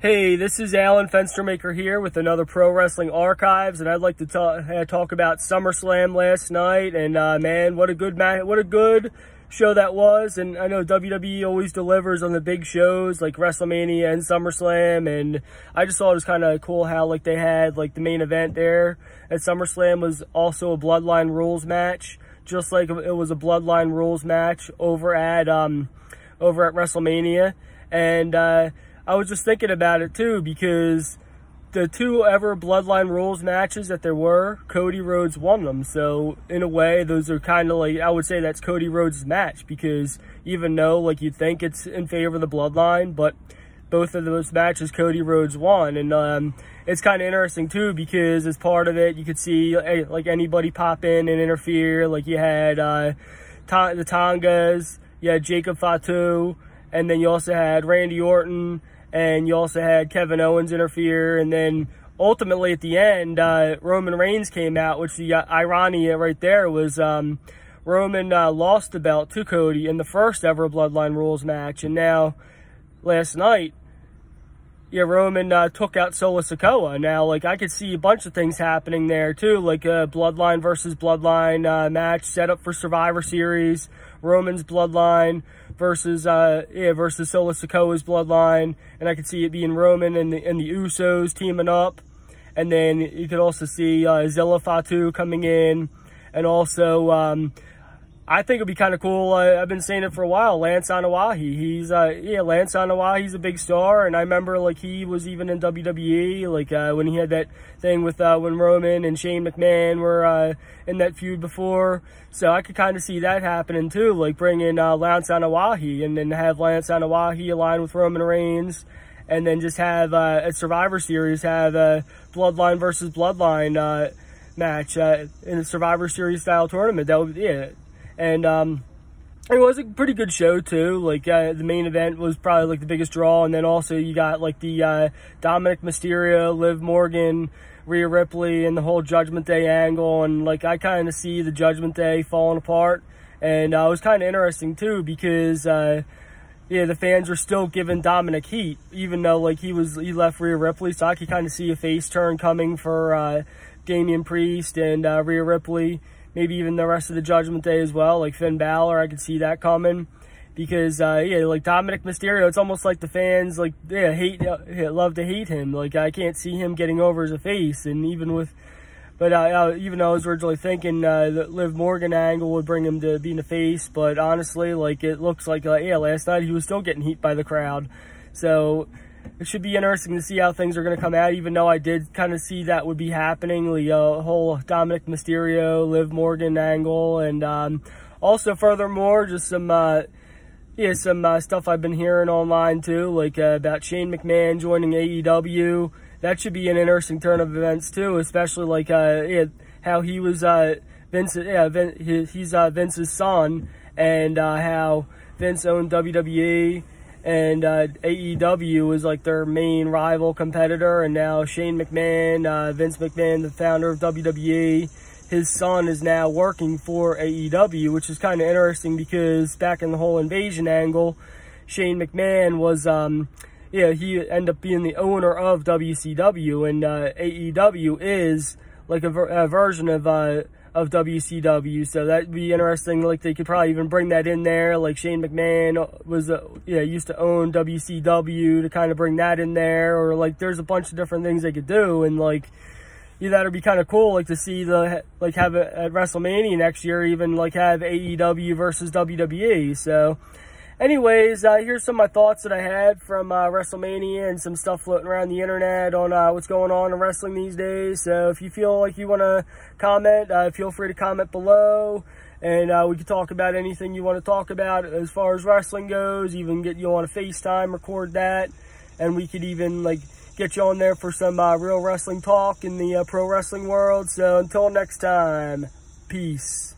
Hey, this is Alan Fenstermaker here with another Pro Wrestling Archives, and I'd like to talk about SummerSlam last night. And man, what a good match! What a good show that was. And I know WWE always delivers on the big shows like WrestleMania and SummerSlam, and I just thought it was kind of cool how like they had like the main event there at SummerSlam was also a Bloodline rules match, just like it was a Bloodline rules match over at WrestleMania. And I was just thinking about it too, because the two ever Bloodline rules matches that there were, Cody Rhodes won them. So in a way, those are kind of like, I would say that's Cody Rhodes' match, because even though like you'd think it's in favor of the Bloodline, but both of those matches Cody Rhodes won. And it's kind of interesting too, because as part of it, you could see like anybody pop in and interfere. Like you had the Tongas, you had Jacob Fatu, and then you also had Randy Orton, and you also had Kevin Owens interfere. And then ultimately at the end, Roman Reigns came out, which the irony right there was Roman lost the belt to Cody in the first ever Bloodline rules match. And now last night, yeah, Roman took out Solo Sikoa. Now, like, I could see a bunch of things happening there, too, like a Bloodline versus Bloodline match set up for Survivor Series, Roman's Bloodline versus Solo Sikoa's Bloodline, and I could see it being Roman and the Usos teaming up. And then you could also see Zilla Fatu coming in, and also I think it'd be kind of cool. I've been saying it for a while. Lance Anoa'i. He's Lance Anoa'i's a big star, and I remember like he was even in WWE, like when he had that thing with when Roman and Shane McMahon were in that feud before. So I could kind of see that happening too, like bringing Lance Anoa'i, and then have Lance Anoa'i align with Roman Reigns, and then just have at Survivor Series have a Bloodline versus Bloodline match in a Survivor Series style tournament. That would And it was a pretty good show too. Like the main event was probably like the biggest draw, and then also you got like the Dominic Mysterio, Liv Morgan, Rhea Ripley, and the whole Judgment Day angle. And like I kind of see the Judgment Day falling apart, and it was kind of interesting too, because the fans were still giving Dominic heat, even though like he left Rhea Ripley. So I could kind of see a face turn coming for Damian Priest and Rhea Ripley. Maybe even the rest of the Judgment Day as well, like Finn Balor. I could see that coming, because like Dominic Mysterio, it's almost like the fans love to hate him. Like I can't see him getting over as a face, and even though I was originally thinking the Liv Morgan angle would bring him to being a face, but honestly, like it looks like last night he was still getting heat by the crowd. So it should be interesting to see how things are going to come out, even though I did kind of see that would be happening, the whole Dominic Mysterio, Liv Morgan angle. And also furthermore, just some stuff I've been hearing online too, like about Shane McMahon joining AEW. That should be an interesting turn of events too, especially like how he was he's Vince's son, and how Vince owned WWE. And AEW was like their main rival competitor, and now Shane McMahon, Vince McMahon, the founder of WWE, his son is now working for AEW, which is kind of interesting, because back in the whole invasion angle, Shane McMahon was, he ended up being the owner of WCW, and AEW is like a version of WCW, so that'd be interesting. Like they could probably even bring that in there, like Shane McMahon was used to own WCW, to kind of bring that in there, or like there's a bunch of different things they could do. And like that'd be kind of cool, like to see have it at WrestleMania next year, even like have AEW versus WWE. So anyways, here's some of my thoughts that I had from WrestleMania, and some stuff floating around the internet on what's going on in wrestling these days. So if you feel like you want to comment, feel free to comment below, and we can talk about anything you want to talk about as far as wrestling goes. Even get you on a FaceTime, record that, and we could even like get you on there for some real wrestling talk in the pro wrestling world. So until next time, peace.